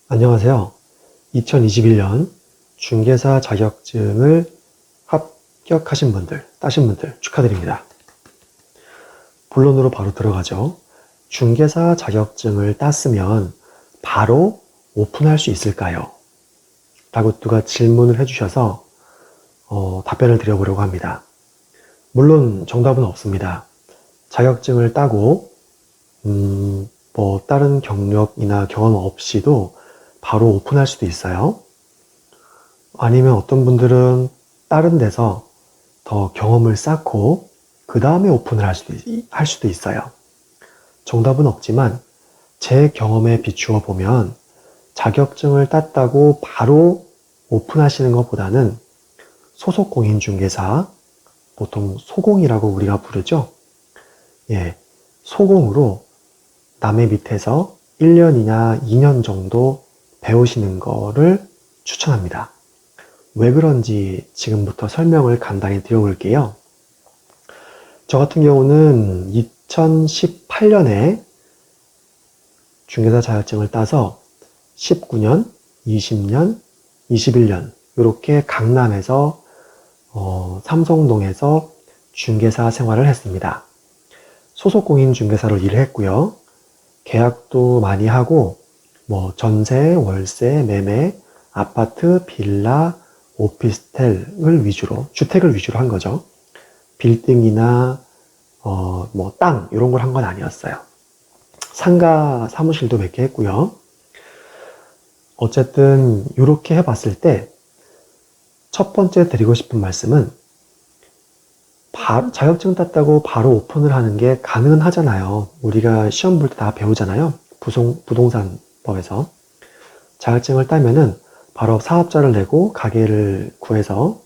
안녕하세요. 2021년 중개사 자격증을 합격하신 분들, 따신 분들 축하드립니다. 본론으로 바로 들어가죠. 중개사 자격증을 땄으면 바로 오픈할 수 있을까요? 라고 누가 질문을 해주셔서 답변을 드려보려고 합니다. 물론 정답은 없습니다. 자격증을 따고 다른 경력이나 경험 없이도 바로 오픈할 수도 있어요. 아니면 어떤 분들은 다른 데서 더 경험을 쌓고 그 다음에 오픈을 할 수도 있어요. 정답은 없지만 제 경험에 비추어 보면 자격증을 땄다고 바로 오픈하시는 것보다는 소속 공인중개사, 보통 소공이라고 우리가 부르죠. 소공으로 남의 밑에서 1년이나 2년 정도 배우시는 거를 추천합니다. 왜 그런지 지금부터 설명을 간단히 드려볼게요. 저 같은 경우는 2018년에 중개사 자격증을 따서 19년, 20년, 21년 이렇게 강남에서 삼성동에서 중개사 생활을 했습니다. 소속 공인 중개사로 일을 했고요. 계약도 많이 하고 전세, 월세, 매매, 아파트, 빌라, 오피스텔을 위주로, 주택을 위주로 한 거죠. 빌딩이나 땅 이런 걸 한 건 아니었어요. 상가 사무실도 몇 개 했고요. 어쨌든 이렇게 해봤을 때 첫 번째 드리고 싶은 말씀은 자격증 땄다고 바로 오픈을 하는 게 가능은 하잖아요. 우리가 시험 볼 때 다 배우잖아요. 부동산법에서. 자격증을 따면은 바로 사업자를 내고 가게를 구해서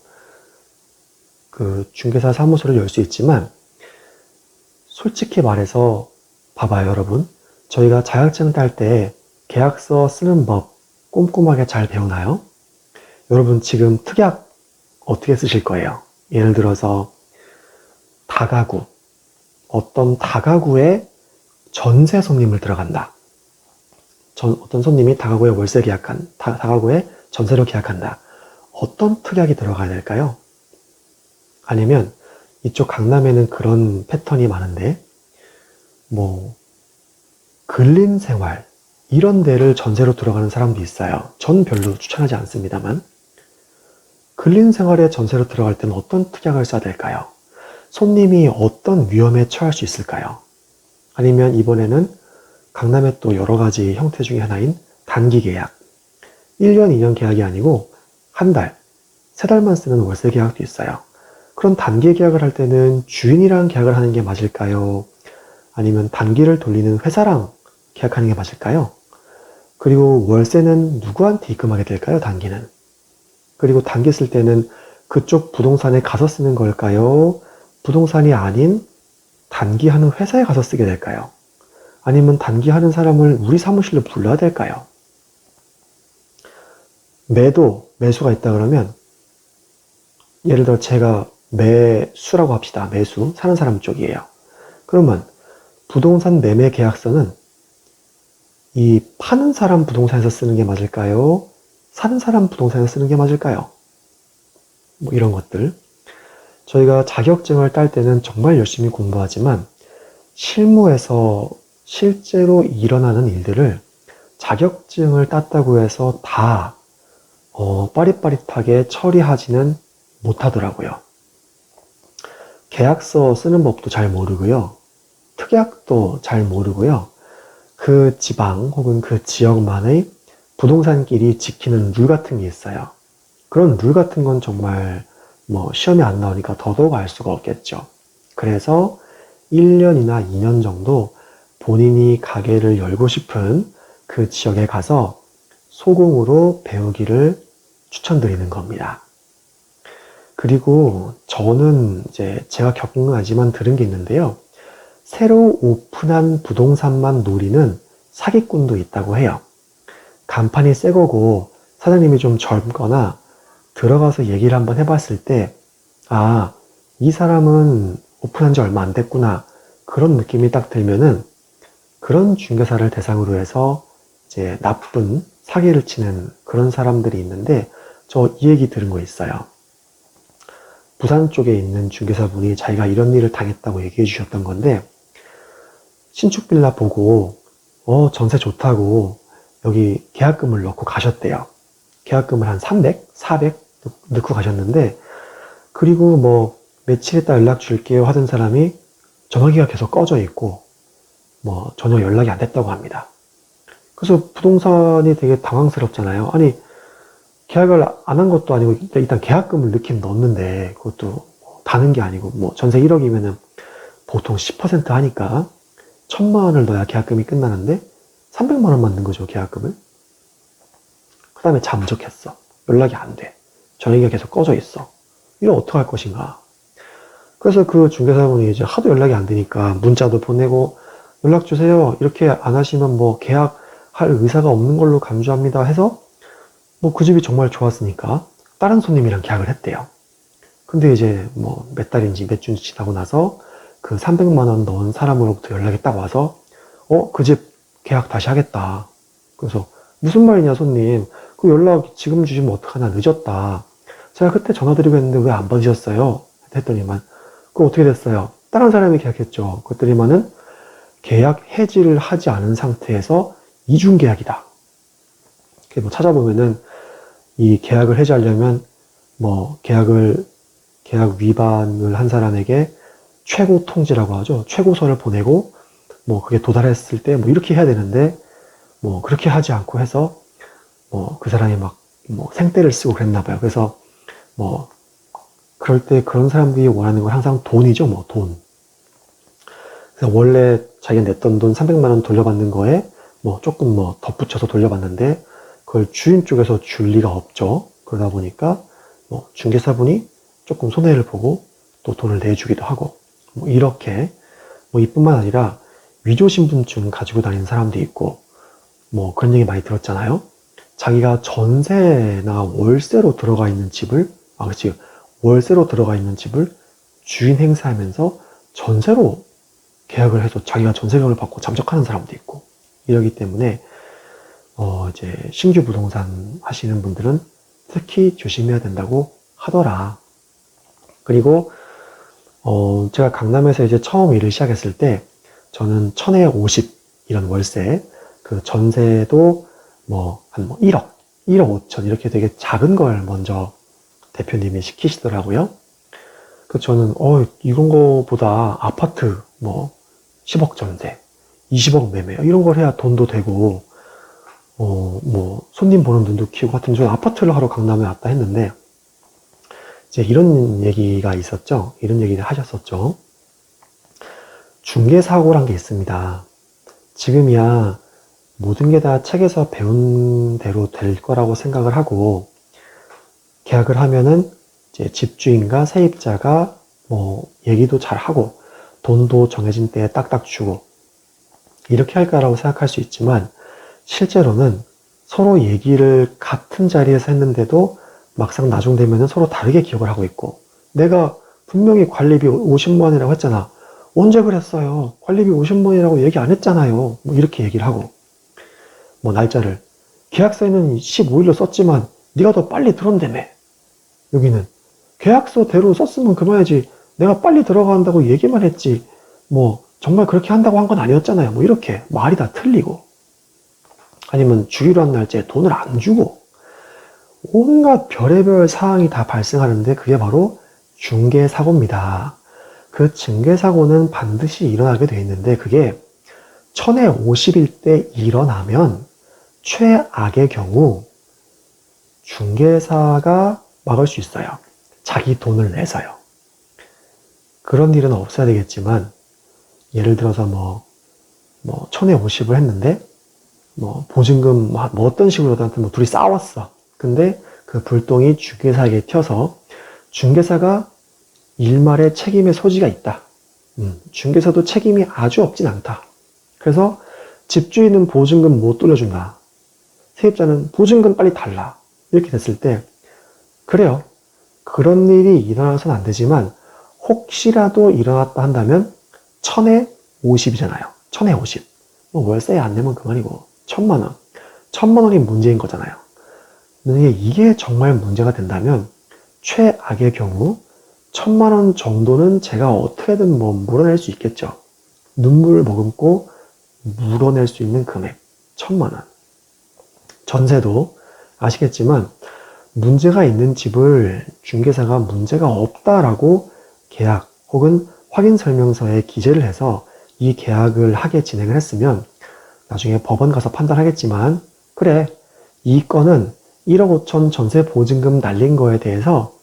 그 중개사 사무소를 열 수 있지만, 솔직히 말해서 봐봐요, 여러분. 저희가 자격증 딸 때 계약서 쓰는 법 꼼꼼하게 잘 배우나요? 여러분 지금 특약 어떻게 쓰실 거예요? 예를 들어서 다가구, 어떤 다가구에 전세 손님을 들어간다. 어떤 손님이 다가구에 다가구에 전세로 계약한다. 어떤 특약이 들어가야 될까요? 아니면 이쪽 강남에는 그런 패턴이 많은데, 근린생활, 이런 데를 전세로 들어가는 사람도 있어요. 전 별로 추천하지 않습니다만. 근린생활에 전세로 들어갈 때는 어떤 특약을 써야 될까요? 손님이 어떤 위험에 처할 수 있을까요? 아니면 이번에는 강남의 또 여러 가지 형태 중에 하나인 단기 계약. 1년, 2년 계약이 아니고 한 달, 3달만 쓰는 월세 계약도 있어요. 그런 단기 계약을 할 때는 주인이랑 계약을 하는 게 맞을까요? 아니면 단기를 돌리는 회사랑 계약하는 게 맞을까요? 그리고 월세는 누구한테 입금하게 될까요? 단기는. 그리고 단기 쓸 때는 그쪽 부동산에 가서 쓰는 걸까요? 부동산이 아닌 단기 하는 회사에 가서 쓰게 될까요? 아니면 단기 하는 사람을 우리 사무실로 불러야 될까요? 매수가 있다 그러면, 예를 들어 제가 매수라고 합시다. 매수, 사는 사람 쪽이에요. 그러면 부동산 매매 계약서는 이 파는 사람 부동산에서 쓰는 게 맞을까요? 사는 사람 부동산에서 쓰는 게 맞을까요? 이런 것들. 저희가 자격증을 딸 때는 정말 열심히 공부하지만 실무에서 실제로 일어나는 일들을 자격증을 땄다고 해서 다 빠릿빠릿하게 처리하지는 못하더라고요. 계약서 쓰는 법도 잘 모르고요. 특약도 잘 모르고요. 그 지방 혹은 그 지역만의 부동산끼리 지키는 룰 같은 게 있어요. 그런 룰 같은 건 정말 시험에 안 나오니까 더더욱 알 수가 없겠죠. 그래서 1년이나 2년 정도 본인이 가게를 열고 싶은 그 지역에 가서 소공으로 배우기를 추천드리는 겁니다. 그리고 저는 제가 겪은 건 아니지만 들은 게 있는데요. 새로 오픈한 부동산만 노리는 사기꾼도 있다고 해요. 간판이 새 거고 사장님이 좀 젊거나 들어가서 얘기를 한번 해봤을 때, 이 사람은 오픈한 지 얼마 안 됐구나, 그런 느낌이 딱 들면은 그런 중개사를 대상으로 해서 이제 나쁜 사기를 치는 그런 사람들이 있는데, 저 이 얘기 들은 거 있어요. 부산 쪽에 있는 중개사분이 자기가 이런 일을 당했다고 얘기해 주셨던 건데, 신축 빌라 보고 전세 좋다고 여기 계약금을 넣고 가셨대요. 계약금을 한 300, 400 넣고 가셨는데, 그리고 뭐 며칠 있다 연락 줄게요 하던 사람이 전화기가 계속 꺼져 있고 뭐 전혀 연락이 안 됐다고 합니다. 그래서 부동산이 되게 당황스럽잖아요. 아니, 계약을 안 한 것도 아니고 일단 계약금을 넣긴 넣었는데 그것도 다는 게 아니고, 뭐 전세 1억이면은 보통 10% 하니까 1000만 원을 넣어야 계약금이 끝나는데 300만 원만 넣은 거죠, 계약금을. 그 다음에 잠적했어. 연락이 안 돼. 전화기가 계속 꺼져 있어. 이거 어떡할 것인가. 그래서 그 중개사분이 이제 하도 연락이 안 되니까 문자도 보내고 연락 주세요. 이렇게 안 하시면 뭐 계약할 의사가 없는 걸로 간주합니다 해서, 뭐 그 집이 정말 좋았으니까 다른 손님이랑 계약을 했대요. 근데 이제 뭐 몇 달인지 몇 주인지 지나고 나서 그 300만 원 넣은 사람으로부터 연락이 딱 와서 그 집 계약 다시 하겠다. 그래서 무슨 말이냐 손님, 그 연락 지금 주시면 어떡하나, 늦었다. 제가 그때 전화드리고 했는데 왜 안 받으셨어요? 했더니만 그거 어떻게 됐어요? 다른 사람이 계약했죠. 그랬더니만은 계약 해지를 하지 않은 상태에서 이중 계약이다. 뭐 찾아보면은 이 계약을 해지하려면 뭐 계약 위반을 한 사람에게 최고 통지라고 하죠. 최고서를 보내고 뭐 그게 도달했을 때 뭐 이렇게 해야 되는데 뭐 그렇게 하지 않고 해서 뭐 그 사람이 막 뭐 생떼를 쓰고 그랬나 봐요. 그래서 뭐 그럴 때 그런 사람들이 원하는 건 항상 돈이죠, 뭐 돈. 그래서 원래 자기가 냈던 돈 300만 원 돌려받는 거에 뭐 조금 뭐 덧붙여서 돌려받는데 그걸 주인 쪽에서 줄 리가 없죠. 그러다 보니까 뭐 중개사분이 조금 손해를 보고 또 돈을 내주기도 하고, 뭐 이렇게 뭐 이뿐만 아니라 위조신분증 가지고 다니는 사람도 있고, 뭐 그런 얘기 많이 들었잖아요. 자기가 전세나 월세로 들어가 있는 집을, 그렇지, 월세로 들어가 있는 집을 주인 행세하면서 전세로 계약을 해서 자기가 전세금을 받고 잠적하는 사람도 있고, 이러기 때문에 이제 신규 부동산 하시는 분들은 특히 조심해야 된다고 하더라. 그리고 제가 강남에서 이제 처음 일을 시작했을 때 저는 1000에 50 이런 월세, 그 전세도 뭐 한 1억, 1억 5천 이렇게 되게 작은 걸 먼저 대표님이 시키시더라고요. 그 저는 이런 거보다 아파트 뭐 10억 전세, 20억 매매 이런 걸 해야 돈도 되고 뭐 손님 보는 눈도 키우고, 하여튼 저는 아파트를 하러 강남에 왔다 했는데 이제 이런 얘기가 있었죠. 이런 얘기를 하셨었죠. 중개사고란 게 있습니다. 지금이야 모든 게 다 책에서 배운 대로 될 거라고 생각을 하고, 계약을 하면은 이제 집주인과 세입자가 뭐 얘기도 잘 하고 돈도 정해진 때에 딱딱 주고 이렇게 할 거라고 생각할 수 있지만, 실제로는 서로 얘기를 같은 자리에서 했는데도 막상 나중 되면은 서로 다르게 기억을 하고 있고, 내가 분명히 관리비 50만 원이라고 했잖아. 언제 그랬어요? 관리비 50만 원이라고 얘기 안 했잖아요. 뭐 이렇게 얘기를 하고, 뭐 날짜를 계약서에는 15일로 썼지만 네가 더 빨리 들어온다며. 여기는 계약서대로 썼으면 그만이지, 내가 빨리 들어간다고 얘기만 했지 뭐 정말 그렇게 한다고 한 건 아니었잖아요. 뭐 이렇게 말이 다 틀리고, 아니면 주기로 한 날짜에 돈을 안 주고, 온갖 별의별 사항이 다 발생하는데 그게 바로 중개사고입니다. 그 중개사고는 반드시 일어나게 돼 있는데 그게 1000에 50일 때 일어나면 최악의 경우 중개사가 막을 수 있어요. 자기 돈을 내서요. 그런 일은 없어야 되겠지만, 예를 들어서 뭐 1000에 50을 했는데 뭐 보증금 뭐 어떤 식으로든 뭐 둘이 싸웠어. 근데 그 불똥이 중개사에게 튀어서 중개사가 일말의 책임의 소지가 있다. 중개사도 책임이 아주 없진 않다. 그래서 집주인은 보증금 못 돌려준다. 세입자는 보증금 빨리 달라. 이렇게 됐을 때, 그래요. 그런 일이 일어나서는 안 되지만 혹시라도 일어났다 한다면 1000에 50이잖아요. 1000에 50. 뭐 월세 안 내면 그만이고 1000만 원. 천만 원이 문제인 거잖아요. 만약에 이게 정말 문제가 된다면 최악의 경우 천만 원 정도는 제가 어떻게든 뭐 물어낼 수 있겠죠. 눈물을 머금고 물어낼 수 있는 금액, 천만 원. 전세도 아시겠지만 문제가 있는 집을 중개사가 문제가 없다라고 계약 혹은 확인 설명서에 기재를 해서 이 계약을 하게 진행을 했으면 나중에 법원 가서 판단하겠지만 그래, 이 건은 1억 5천 전세 보증금 날린 거에 대해서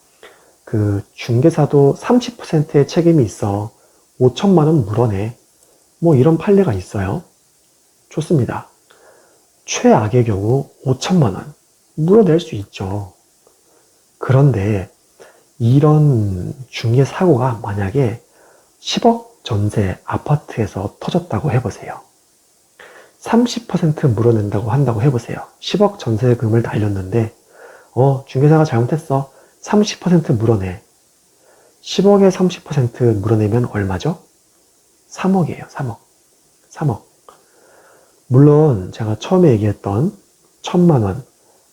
그 중개사도 30%의 책임이 있어. 5천만 원 물어내. 뭐 이런 판례가 있어요. 좋습니다. 최악의 경우 5천만 원 물어낼 수 있죠. 그런데 이런 중개 사고가 만약에 10억 전세 아파트에서 터졌다고 해보세요. 30% 물어낸다고 한다고 해보세요. 10억 전세금을 날렸는데 중개사가 잘못했어. 30% 물어내. 10억에 30% 물어내면 얼마죠? 3억이에요. 3억. 3억. 물론 제가 처음에 얘기했던 1,000만 원,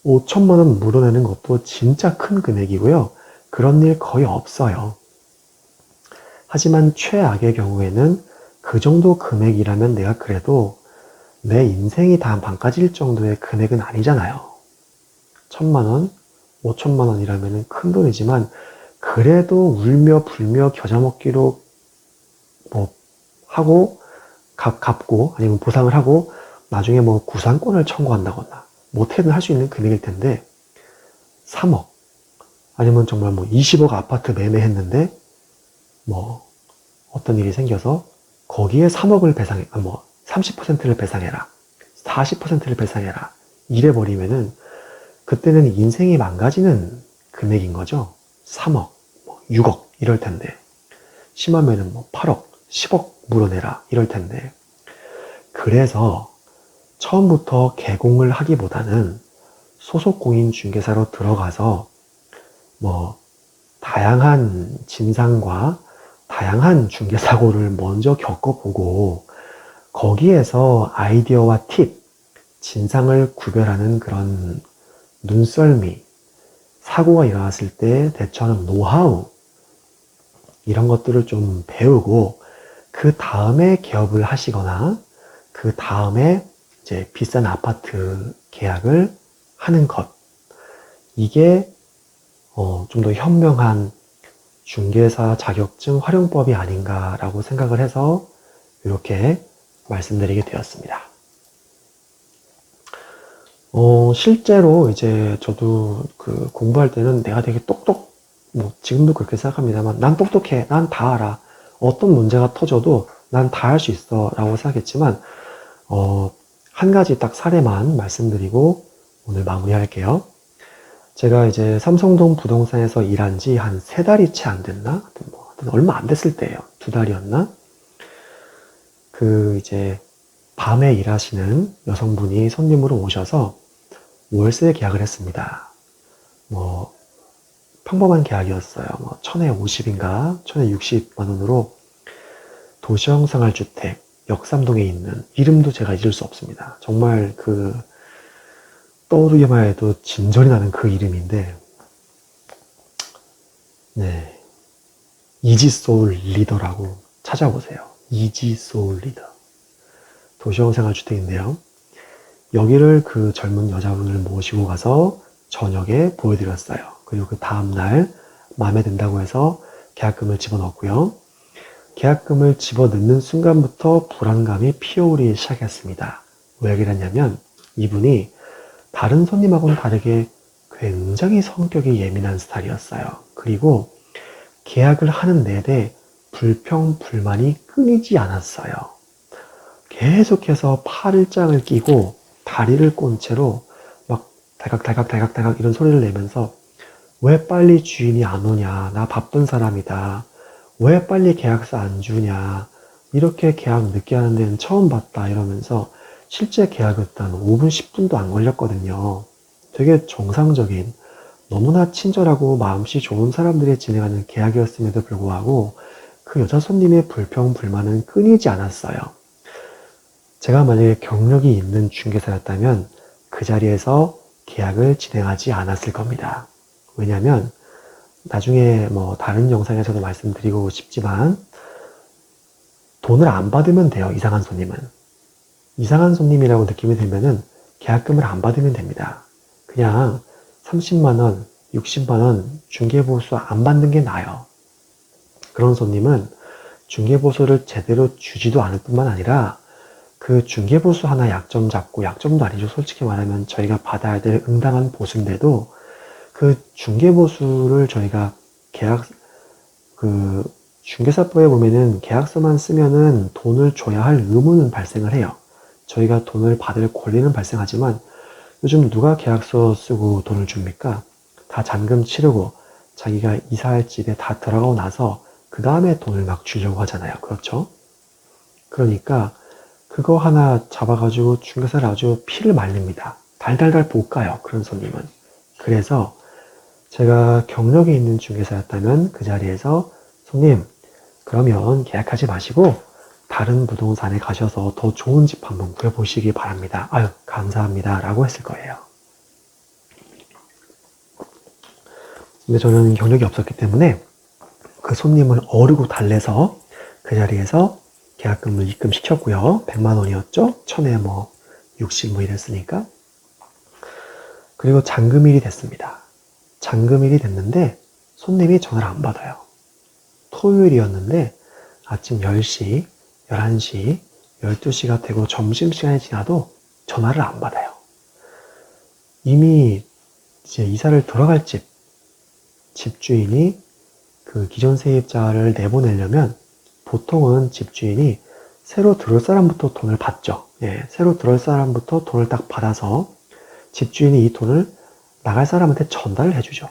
5천만 원 물어내는 것도 진짜 큰 금액이고요. 그런 일 거의 없어요. 하지만 최악의 경우에는 그 정도 금액이라면 내가 그래도 내 인생이 다 망가질 정도의 금액은 아니잖아요. 1,000만 원, 5천만 원이라면 큰 돈이지만 그래도 울며 불며 겨자 먹기로 뭐 하고 갚고 아니면 보상을 하고 나중에 뭐 구상권을 청구한다거나 뭐 어떻게든 할 수 있는 금액일 텐데 3억 아니면 정말 뭐 20억 아파트 매매했는데 뭐 어떤 일이 생겨서 거기에 3억을 배상해, 뭐 30%를 배상해라, 40%를 배상해라 이래버리면은 그때는 인생이 망가지는 금액인 거죠. 3억, 뭐 6억 이럴 텐데 심하면은 뭐 8억, 10억 물어내라 이럴 텐데 그래서 처음부터 개공을 하기보다는 소속 공인 중개사로 들어가서 뭐 다양한 진상과 다양한 중개사고를 먼저 겪어보고 거기에서 아이디어와 팁, 진상을 구별하는 그런 눈썰미, 사고가 일어났을 때 대처하는 노하우 이런 것들을 좀 배우고 그 다음에 개업을 하시거나 그 다음에 이제 비싼 아파트 계약을 하는 것 이게 좀 더 현명한 중개사 자격증 활용법이 아닌가라고 생각을 해서 이렇게 말씀드리게 되었습니다. 실제로 이제 저도 그 공부할 때는 내가 되게 뭐 지금도 그렇게 생각합니다만 난 똑똑해, 난 다 알아, 어떤 문제가 터져도 난 다 할 수 있어 라고 생각했지만 한 가지 딱 사례만 말씀드리고 오늘 마무리할게요. 제가 이제 삼성동 부동산에서 일한 지 한 3달이 채 안 됐나? 하여튼 얼마 안 됐을 때예요. 2달이었나? 그 이제 밤에 일하시는 여성분이 손님으로 오셔서 월세 계약을 했습니다. 뭐 평범한 계약이었어요. 뭐 1,050인가 1,060만 원으로 도시형 생활주택 역삼동에 있는 이름도 제가 잊을 수 없습니다. 정말 그 떠오르기만 해도 진절이 나는 그 이름인데 네, 이지소울 리더라고 찾아보세요. 이지소울 리더 도시형 생활주택인데요. 여기를 그 젊은 여자분을 모시고 가서 저녁에 보여드렸어요. 그리고 그 다음날 마음에 든다고 해서 계약금을 집어넣었고요. 계약금을 집어넣는 순간부터 불안감이 피어오르기 시작했습니다. 왜 그랬냐면 이분이 다른 손님하고는 다르게 굉장히 성격이 예민한 스타일이었어요. 그리고 계약을 하는 내내 불평, 불만이 끊이지 않았어요. 계속해서 팔짱을 끼고 다리를 꼰 채로 막 달각달각 이런 소리를 내면서 왜 빨리 주인이 안 오냐, 나 바쁜 사람이다, 왜 빨리 계약서 안 주냐, 이렇게 계약 늦게 하는 데는 처음 봤다 이러면서 실제 계약은 한 5분, 10분도 안 걸렸거든요. 되게 정상적인, 너무나 친절하고 마음씨 좋은 사람들이 진행하는 계약이었음에도 불구하고 그 여자 손님의 불평, 불만은 끊이지 않았어요. 제가 만약에 경력이 있는 중개사였다면 그 자리에서 계약을 진행하지 않았을 겁니다. 왜냐하면 나중에 뭐 다른 영상에서도 말씀드리고 싶지만 돈을 안 받으면 돼요. 이상한 손님은. 이상한 손님이라고 느낌이 들면은 계약금을 안 받으면 됩니다. 그냥 30만원, 60만원 중개보수 안 받는 게 나아요. 그런 손님은 중개보수를 제대로 주지도 않을 뿐만 아니라 그 중개보수 하나 약점 잡고, 약점도 아니죠. 솔직히 말하면 저희가 받아야 될 응당한 보수인데도 그 중개보수를 저희가 중개사법에 보면은 계약서만 쓰면은 돈을 줘야 할 의무는 발생을 해요. 저희가 돈을 받을 권리는 발생하지만 요즘 누가 계약서 쓰고 돈을 줍니까? 다 잔금 치르고 자기가 이사할 집에 다 들어가고 나서 그 다음에 돈을 막 주려고 하잖아요. 그렇죠? 그러니까 그거 하나 잡아가지고 중개사를 아주 피를 말립니다. 달달달 볶아요. 그런 손님은. 그래서 제가 경력이 있는 중개사였다면 그 자리에서 손님, 그러면 계약하지 마시고 다른 부동산에 가셔서 더 좋은 집 한번 구해보시기 바랍니다. 아유, 감사합니다. 라고 했을 거예요. 근데 저는 경력이 없었기 때문에 그 손님을 어르고 달래서 그 자리에서 계약금을 입금시켰고요. 100만 원이었죠? 1000에 뭐 60 뭐 이랬으니까. 그리고 잔금일이 됐습니다. 잔금일이 됐는데 손님이 전화를 안 받아요. 토요일이었는데 아침 10시, 11시, 12시가 되고 점심시간이 지나도 전화를 안 받아요. 이미 이제 이사를 들어갈 집주인이 그 기존 세입자를 내보내려면 보통은 집주인이 새로 들어올 사람부터 돈을 받죠. 예, 새로 들어올 사람부터 돈을 딱 받아서 집주인이 이 돈을 나갈 사람한테 전달을 해주죠.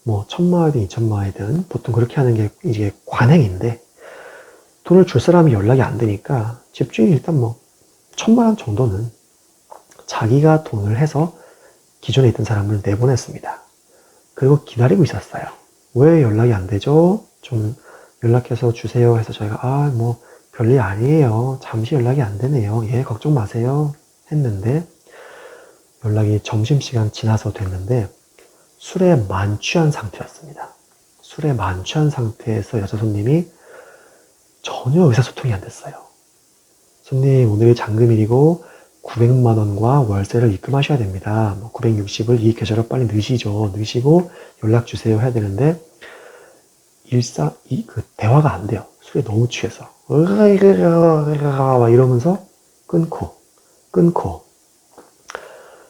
뭐 1000만원이든 2000만원이든 보통 그렇게 하는 게 이게 관행인데 돈을 줄 사람이 연락이 안 되니까 집주인이 일단 뭐 1000만원 정도는 자기가 돈을 해서 기존에 있던 사람을 내보냈습니다. 그리고 기다리고 있었어요. 왜 연락이 안 되죠? 좀 연락해서 주세요 해서 저희가 뭐 별일 아니에요. 잠시 연락이 안 되네요. 예, 걱정 마세요. 했는데 연락이 점심시간 지나서 됐는데 술에 만취한 상태였습니다. 술에 만취한 상태에서 여자 손님이 전혀 의사소통이 안 됐어요. 손님, 오늘이 잔금일이고 900만 원과 월세를 입금하셔야 됩니다. 960을 이 계좌로 빨리 넣으시고 연락 주세요 해야 되는데 대화가 안 돼요. 술에 너무 취해서 막 이러면서 끊고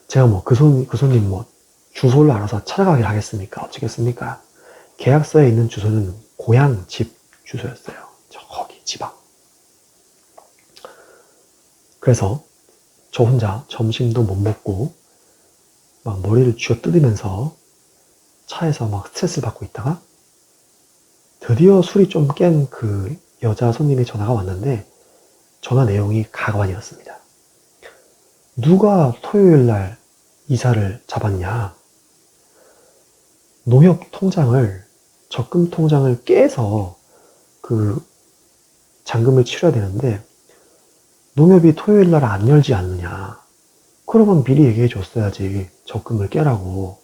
제가 뭐 그 손님 뭐 주소를 알아서 찾아가길 하겠습니까? 어쩌겠습니까? 계약서에 있는 주소는 고향 집 주소였어요. 저기 지방. 그래서 저 혼자 점심도 못 먹고 막 머리를 쥐어 뜯으면서 차에서 막 스트레스를 받고 있다가 드디어 술이 좀 깬 그 여자 손님의 전화가 왔는데 전화 내용이 가관이었습니다. 누가 토요일 날 이사를 잡았냐? 노역 통장을, 적금 통장을 깨서 그 잔금을 치러야 되는데 농협이 토요일 날 안 열지 않느냐. 그러면 미리 얘기해 줬어야지. 적금을 깨라고.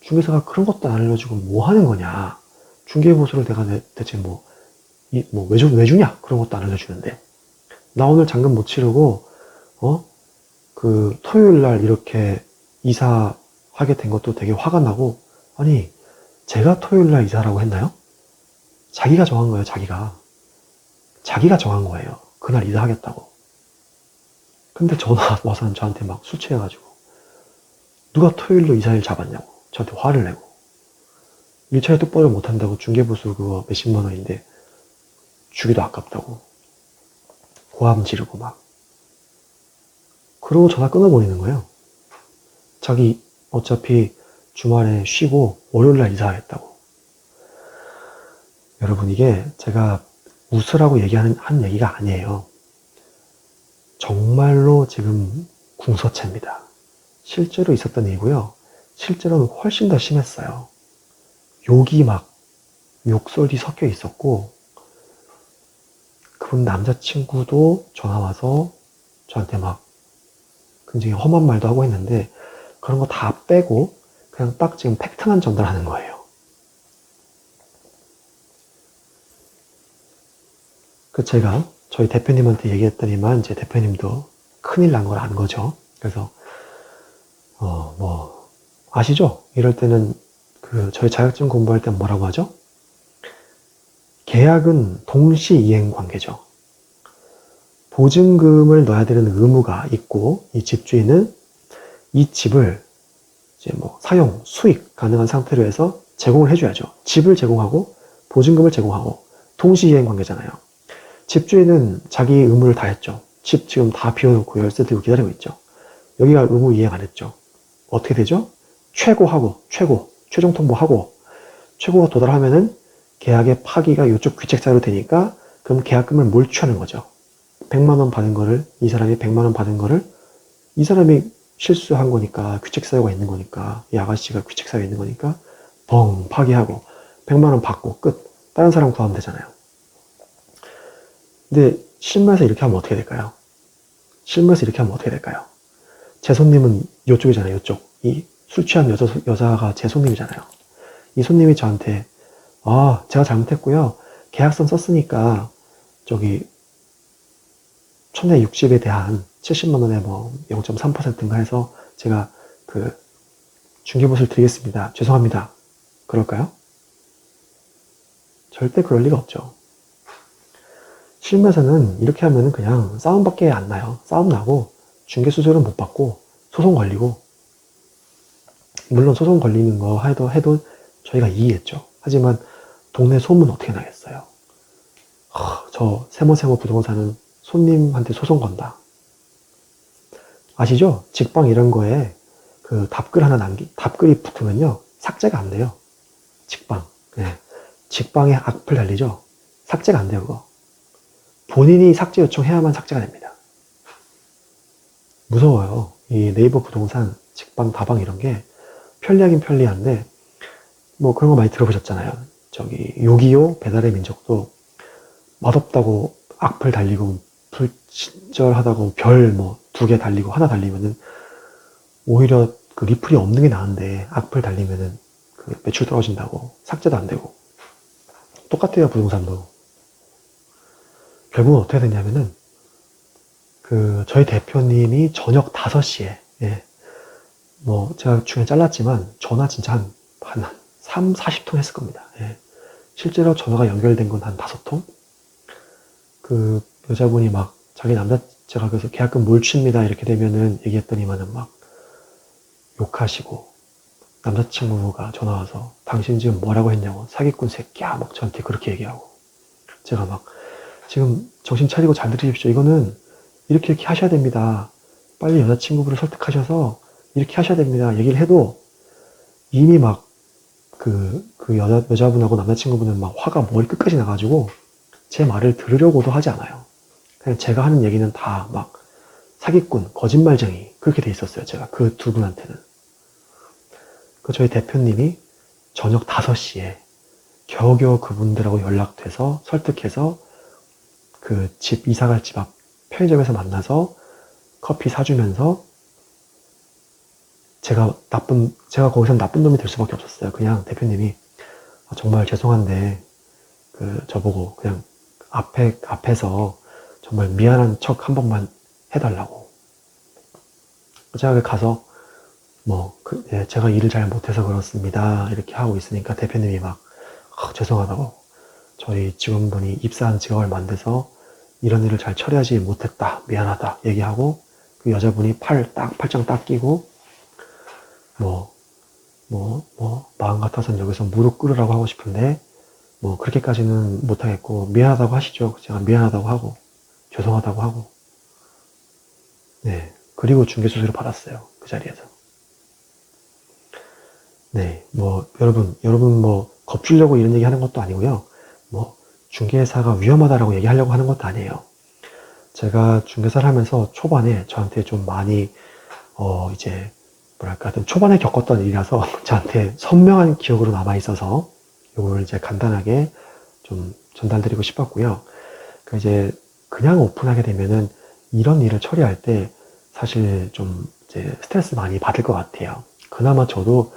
중개사가 그런 것도 안 알려주고 뭐 하는 거냐. 중개보수를 내가 대체 왜 주냐? 그런 것도 안 알려주는데. 나 오늘 잔금 못 치르고, 그 토요일 날 이렇게 이사하게 된 것도 되게 화가 나고, 아니, 제가 토요일 날 이사라고 했나요? 자기가 정한 거예요, 자기가. 자기가 정한 거예요. 그날 이사하겠다고. 근데 전화 와서는 저한테 막 술 취해가지고 누가 토요일로 이사일 잡았냐고 저한테 화를 내고 일처리 똑바로 못한다고 중개보수 그거 몇십만 원인데 주기도 아깝다고 고함 지르고 막 그러고 전화 끊어버리는 거예요. 자기 어차피 주말에 쉬고 월요일날 이사하겠다고. 여러분 이게 제가 웃으라고 한 얘기가 아니에요. 정말로 지금 궁서체입니다. 실제로 있었던 일이고요. 실제로는 훨씬 더 심했어요. 욕이 막 욕설이 섞여 있었고 그분 남자친구도 전화 와서 저한테 막 굉장히 험한 말도 하고 했는데 그런 거 다 빼고 그냥 딱 지금 팩트만 전달하는 거예요. 제가 저희 대표님한테 얘기했더니만 제 대표님도 큰일 난 걸 안 거죠. 그래서 아시죠? 이럴 때는 저희 자격증 공부할 때 뭐라고 하죠? 계약은 동시 이행 관계죠. 보증금을 넣어야 되는 의무가 있고 이 집주인은 이 집을 이제 사용, 수익 가능한 상태로 해서 제공을 해줘야죠. 집을 제공하고 보증금을 제공하고 동시 이행 관계잖아요. 집주인은 자기 의무를 다 했죠. 집 지금 다 비워놓고 열쇠 들고 기다리고 있죠. 여기가 의무 이행 안 했죠. 어떻게 되죠? 최종 통보하고 최고가 도달하면은 계약의 파기가 이쪽 귀책사유로 되니까 그럼 계약금을 몰취하는 거죠. 100만 원 받은 거를 이 사람이 100만 원 받은 거를 이 사람이 실수한 거니까 귀책사유가 있는 거니까 이 아가씨가 귀책사유가 있는 거니까 벙 파기하고 100만 원 받고 끝. 다른 사람 구하면 되잖아요. 근데 실무에서 이렇게 하면 어떻게 될까요? 제 손님은 이쪽이잖아요. 이쪽. 이 술 취한 여자가 제 손님이잖아요. 이 손님이 저한테 제가 잘못했고요. 계약서 썼으니까 저기 1260에 대한 70만 원에 0.3%인가 해서 제가 중개보수를 드리겠습니다. 죄송합니다. 그럴까요? 절대 그럴 리가 없죠. 실무에서는 이렇게 하면 그냥 싸움밖에 안 나요. 싸움 나고 중개수수료는 못 받고 소송 걸리고, 물론 소송 걸리는 거 해도 저희가 이의했죠. 하지만 동네 소문 어떻게 나겠어요? 저 세모세모 부동산은 손님한테 소송 건다. 아시죠? 직방 이런 거에 답글이 붙으면요 삭제가 안 돼요. 직방. 네. 직방에 악플 달리죠? 삭제가 안 돼요, 그거. 본인이 삭제 요청해야만 삭제가 됩니다. 무서워요. 이 네이버 부동산, 직방, 다방 이런 게 편리하긴 편리한데 그런 거 많이 들어보셨잖아요. 저기 요기요 배달의 민족도 맛없다고 악플 달리고 불친절하다고 별 2개 달리고 하나 달리면은 오히려 리플이 없는 게 나은데 악플 달리면은 매출 떨어진다고 삭제도 안 되고 똑같아요. 부동산도 결국은 어떻게 되냐면은 저희 대표님이 저녁 5시에 제가 중에 잘랐지만 전화 진짜 한 3, 40통 했을 겁니다. 예. 실제로 전화가 연결된 건 한 5통? 여자분이 자기 제가 그래서 계약금 몰취입니다 이렇게 되면은 얘기했더니만은 욕하시고, 남자친구가 전화 와서 당신 지금 뭐라고 했냐고, 사기꾼 새끼야 저한테 그렇게 얘기하고, 제가 지금 정신 차리고 잘 들으십시오. 이거는 이렇게 하셔야 됩니다. 빨리 여자친구분을 설득하셔서 이렇게 하셔야 됩니다. 얘기를 해도 이미 여자분하고 남자친구분은 화가 머리 끝까지 나가지고 제 말을 들으려고도 하지 않아요. 그냥 제가 하는 얘기는 다 사기꾼, 거짓말쟁이 그렇게 돼 있었어요. 제가 그 두 분한테는. 저희 대표님이 저녁 5시에 겨우겨우 그분들하고 연락돼서 설득해서 이사갈 집 앞 편의점에서 만나서 커피 사주면서 제가 거기서 나쁜 놈이 될 수밖에 없었어요. 그냥 대표님이 정말 죄송한데 저보고 그냥 앞에서 정말 미안한 척 한 번만 해달라고. 제가 가서 제가 일을 잘 못해서 그렇습니다 이렇게 하고 있으니까 대표님이 죄송하다고, 저희 직원분이 입사한 지가 얼마 안 돼서 이런 일을 잘 처리하지 못했다, 미안하다 얘기하고, 그 여자분이 팔짱 딱 끼고 마음 같아서는 여기서 무릎 꿇으라고 하고 싶은데 그렇게까지는 못하겠고 미안하다고 하시죠. 제가 미안하다고 하고 죄송하다고 하고, 네, 그리고 중개수수료 받았어요. 그 자리에서. 네, 여러분 겁주려고 이런 얘기 하는 것도 아니고요. 중개사가 위험하다라고 얘기하려고 하는 것도 아니에요. 제가 중개사를 하면서 초반에 저한테 좀 많이 초반에 겪었던 일이라서 저한테 선명한 기억으로 남아있어서 이걸 이제 간단하게 좀 전달드리고 싶었고요. 그냥 오픈하게 되면은 이런 일을 처리할 때 사실 좀 이제 스트레스 많이 받을 것 같아요. 그나마 저도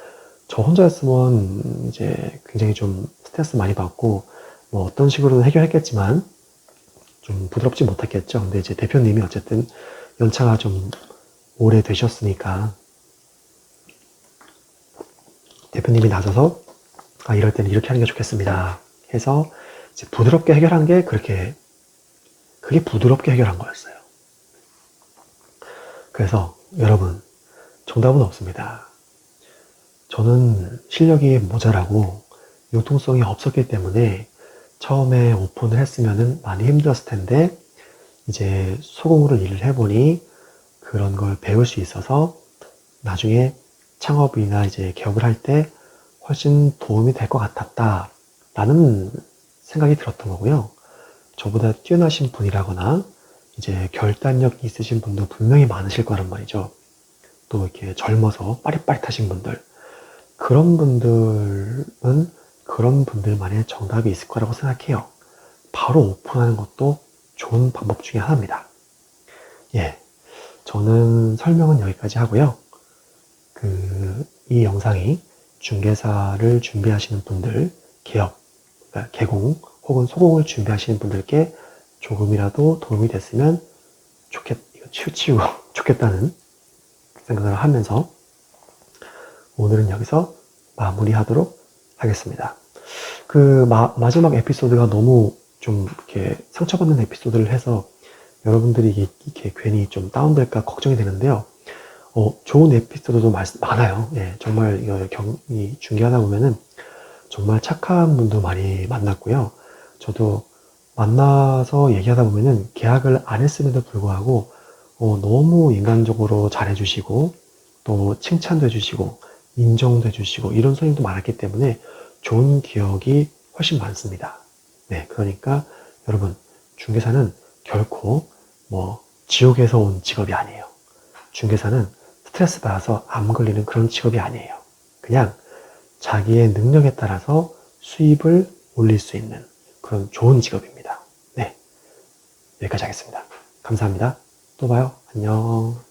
저 혼자였으면 이제 굉장히 좀 스트레스 많이 받고 뭐 어떤 식으로든 해결했겠지만 좀 부드럽지 못했겠죠. 근데 이제 대표님이 어쨌든 연차가 좀 오래 되셨으니까 대표님이 나서서 아, 이럴 때는 이렇게 하는 게 좋겠습니다 해서 이제 부드럽게 해결한 게 그게 부드럽게 해결한 거였어요. 그래서 여러분, 정답은 없습니다. 저는 실력이 모자라고 융통성이 없었기 때문에 처음에 오픈을 했으면 많이 힘들었을 텐데 이제 소공으로 일을 해보니 그런 걸 배울 수 있어서 나중에 창업이나 이제 개업을 할 때 훨씬 도움이 될 것 같았다 라는 생각이 들었던 거고요. 저보다 뛰어나신 분이라거나 이제 결단력 있으신 분도 분명히 많으실 거란 말이죠. 또 이렇게 젊어서 빠릿빠릿하신 분들, 그런 분들은 그런 분들만의 정답이 있을 거라고 생각해요. 바로 오픈하는 것도 좋은 방법 중에 하나입니다. 예, 저는 설명은 여기까지 하고요. 이 영상이 중개사를 준비하시는 분들, 그러니까 개공 혹은 소공을 준비하시는 분들께 조금이라도 도움이 됐으면 치우치고 좋겠다는 생각을 하면서 오늘은 여기서 마무리하도록 하겠습니다. 마지막 에피소드가 너무 좀 이렇게 상처받는 에피소드를 해서 여러분들이 이렇게 괜히 좀 다운될까 걱정이 되는데요. 좋은 에피소드도 많아요. 예, 정말 중계하다 보면은 정말 착한 분도 많이 만났고요. 저도 만나서 얘기하다 보면은 계약을 안 했음에도 불구하고 너무 인간적으로 잘해주시고 또 칭찬도 해주시고 인정도 해주시고 이런 손님도 많았기 때문에 좋은 기억이 훨씬 많습니다. 네, 그러니까 여러분 중개사는 결코 뭐 지옥에서 온 직업이 아니에요. 중개사는 스트레스 받아서 암 걸리는 그런 직업이 아니에요. 그냥 자기의 능력에 따라서 수입을 올릴 수 있는 그런 좋은 직업입니다. 네, 여기까지 하겠습니다. 감사합니다. 또 봐요. 안녕.